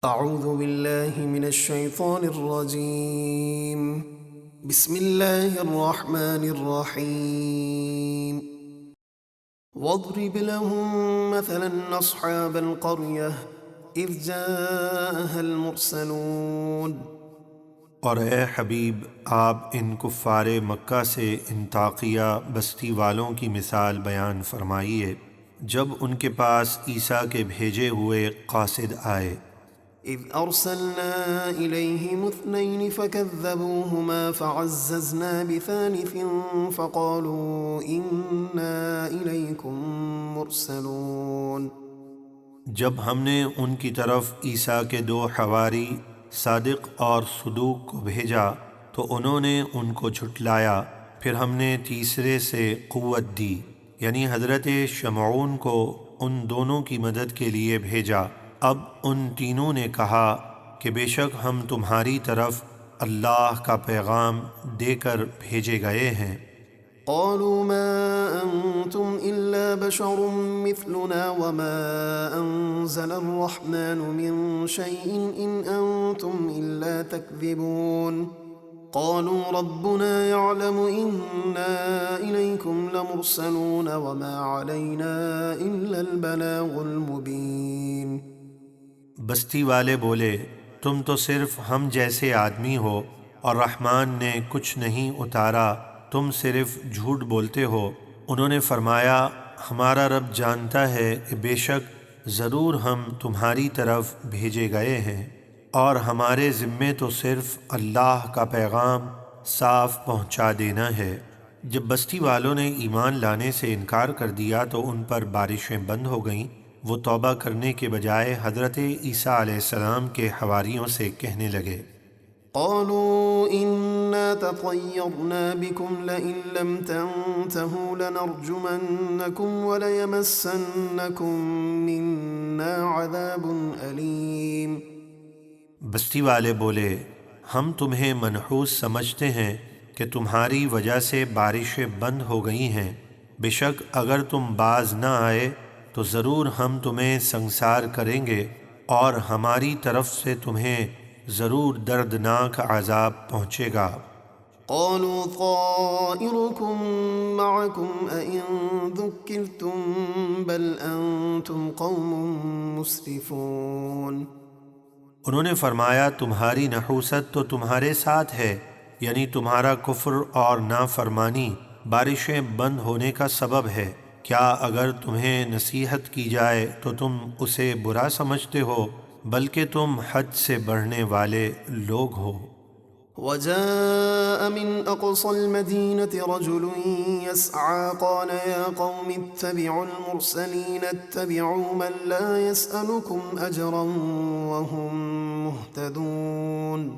اعوذ باللہ من الشیطان الرجیم بسم اللہ الرحمن الرحیم واضرب لهم مثلا اصحاب القرية اذ جاءها المرسلون۔ اور اے حبیب آپ ان کفار مکہ سے ان طاقیہ بستی والوں کی مثال بیان فرمائیے جب ان کے پاس عیسیٰ کے بھیجے ہوئے قاصد آئے۔ اذ ارسلنا الیہم اثنین فکذبوہما فعززنا بثالث فقالوا انا الیکم مرسلون۔ جب ہم نے ان کی طرف عیسیٰ کے دو حواری صادق اور صدوق کو بھیجا تو انہوں نے ان کو جھٹلایا، پھر ہم نے تیسرے سے قوت دی، یعنی حضرت شمعون کو ان دونوں کی مدد کے لیے بھیجا۔ اب ان تینوں نے کہا کہ بے شک ہم تمہاری طرف اللہ کا پیغام دے کر بھیجے گئے ہیں۔ قالوا ما انتم الا بشر مثلنا وما انزل الرحمن من شيء ان انتم الا تكذبون۔ قالوا ربنا يعلم انا اليكم لمرسلون وما علينا الا البلاغ المبين۔ بستی والے بولے تم تو صرف ہم جیسے آدمی ہو اور رحمان نے کچھ نہیں اتارا، تم صرف جھوٹ بولتے ہو۔ انہوں نے فرمایا ہمارا رب جانتا ہے کہ بے شک ضرور ہم تمہاری طرف بھیجے گئے ہیں اور ہمارے ذمے تو صرف اللہ کا پیغام صاف پہنچا دینا ہے۔ جب بستی والوں نے ایمان لانے سے انکار کر دیا تو ان پر بارشیں بند ہو گئیں۔ وہ توبہ کرنے کے بجائے حضرت عیسیٰ علیہ السلام کے حواریوں سے کہنے لگے قالوا إنا تطيرنا بكم لئن لم تنتهوا لنرجمنكم وليمسنكم منا عذاب أليم۔ بستی والے بولے ہم تمہیں منحوس سمجھتے ہیں کہ تمہاری وجہ سے بارشیں بند ہو گئی ہیں، بے شک اگر تم باز نہ آئے تو ضرور ہم تمہیں سنسار کریں گے اور ہماری طرف سے تمہیں ضرور دردناک عذاب پہنچے گا۔ قالوا طائركم معكم أئن ذكرتم بل أنتم قوم مسرفون۔ انہوں نے فرمایا تمہاری نحوست تو تمہارے ساتھ ہے، یعنی تمہارا کفر اور نافرمانی بارشیں بند ہونے کا سبب ہے۔ کیا اگر تمہیں نصیحت کی جائے تو تم اسے برا سمجھتے ہو، بلکہ تم حد سے بڑھنے والے لوگ ہو۔ وجاء من أقصى المدينة رجل يسعى قال يا قوم اتبعوا المرسلين اتبعوا من لا يسألكم أجرا وهم مهتدون۔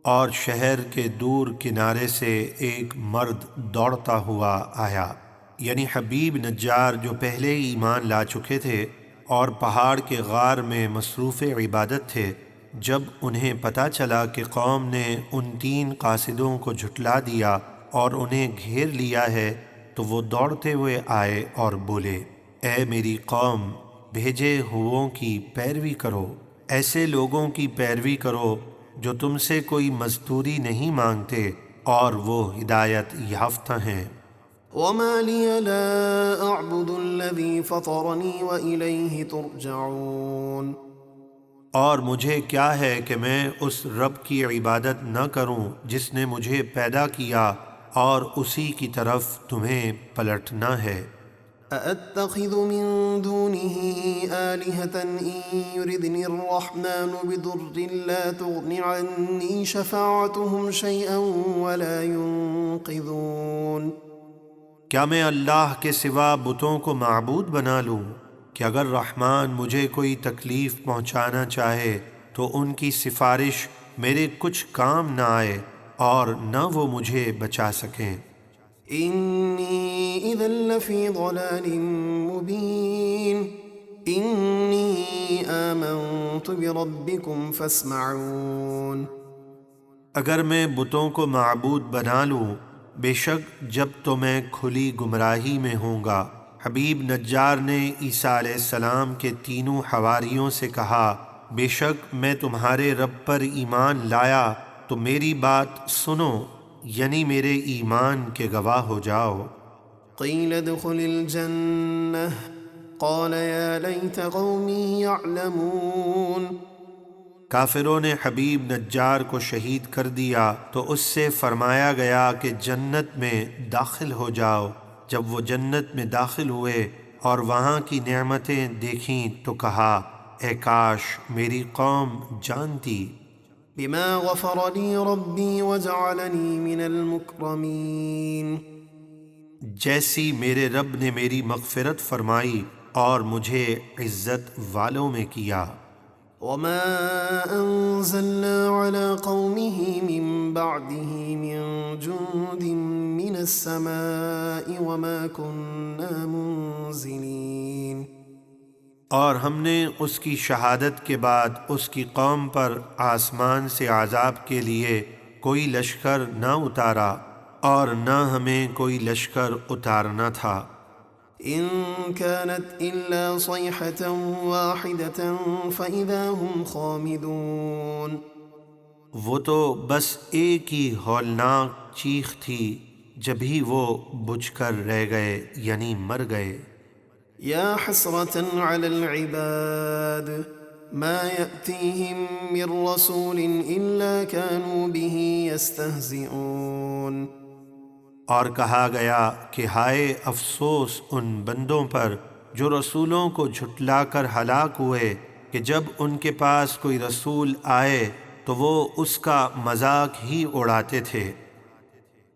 اور شہر کے دور کنارے سے ایک مرد دوڑتا ہوا آیا، یعنی حبیب نجار جو پہلے ہی ایمان لا چکے تھے اور پہاڑ کے غار میں مصروف عبادت تھے۔ جب انہیں پتہ چلا کہ قوم نے ان تین قاصدوں کو جھٹلا دیا اور انہیں گھیر لیا ہے تو وہ دوڑتے ہوئے آئے اور بولے اے میری قوم، بھیجے ہوئوں کی پیروی کرو، ایسے لوگوں کی پیروی کرو جو تم سے کوئی مزدوری نہیں مانگتے اور وہ ہدایت یافتہ ہیں۔ وما لي لا أعبد الذي فطرني وإليه ترجعون۔ اور مجھے کیا ہے کہ میں اس رب کی عبادت نہ کروں جس نے مجھے پیدا کیا اور اسی کی طرف تمہیں پلٹنا ہے۔ أأتخذ من دونه آلهة إن يردني الرحمن بضر لا تغن عني شفاعتهم شيئا ولا ينقذون۔ کیا میں اللہ کے سوا بتوں کو معبود بنا لوں کہ اگر رحمان مجھے کوئی تکلیف پہنچانا چاہے تو ان کی سفارش میرے کچھ کام نہ آئے اور نہ وہ مجھے بچا سکیں۔ انی اذا لفی ضلال مبین انی آمنت بربکم فاسمعون۔ اگر میں بتوں کو معبود بنا لوں بے شک جب تو میں کھلی گمراہی میں ہوں گا۔ حبیب نجار نے عیسیٰ علیہ السلام کے تینوں حواریوں سے کہا بے شک میں تمہارے رب پر ایمان لایا تو میری بات سنو، یعنی میرے ایمان کے گواہ ہو جاؤ۔ قيل ادخل الجنة قال يا ليت قومي يعلمون۔ کافروں نے حبیب نجار کو شہید کر دیا تو اس سے فرمایا گیا کہ جنت میں داخل ہو جاؤ۔ جب وہ جنت میں داخل ہوئے اور وہاں کی نعمتیں دیکھیں تو کہا اے کاش میری قوم جانتی۔ بما غفر لي ربي وجعلني من المكرمين۔ جیسی میرے رب نے میری مغفرت فرمائی اور مجھے عزت والوں میں کیا۔ وما أنزلنا على قومه من بعده من جند من السماء وما كنا منزلين۔ اور ہم نے اس کی شہادت کے بعد اس کی قوم پر آسمان سے عذاب کے لیے کوئی لشکر نہ اتارا اور نہ ہمیں کوئی لشکر اتارنا تھا۔ إن كانت إلا صيحة واحدة فإذا هم خامدون۔ وہ تو بس ایک ہی ہولناک چیخ تھی، جبھی وہ بجھ کر رہ گئے یعنی مر گئے۔ يا حسرة على العباد ما يأتيهم من رسول إلا كانوا به يستهزئون۔ اور کہا گیا کہ ہائے افسوس ان بندوں پر جو رسولوں کو جھٹلا کر ہلاک ہوئے کہ جب ان کے پاس کوئی رسول آئے تو وہ اس کا مذاق ہی اڑاتے تھے۔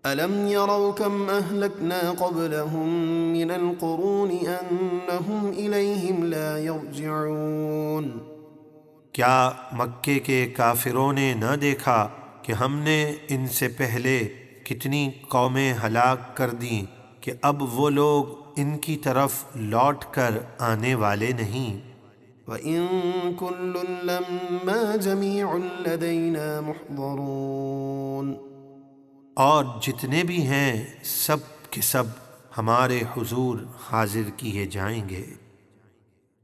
ألم يروا كم أهلكنا قبلهم من القرون أنهم إليهم لا يرجعون۔ کیا مکے کے کافروں نے نہ دیکھا کہ ہم نے ان سے پہلے کتنی قومیں ہلاک کر دیں کہ اب وہ لوگ ان کی طرف لوٹ کر آنے والے نہیں۔ وَإِن كُلٌّ لَّمَّا جَمِيعٌ لَّدَيْنَا مُحْضَرُونَ۔ اور جتنے بھی ہیں سب کے سب ہمارے حضور حاضر کیے جائیں گے۔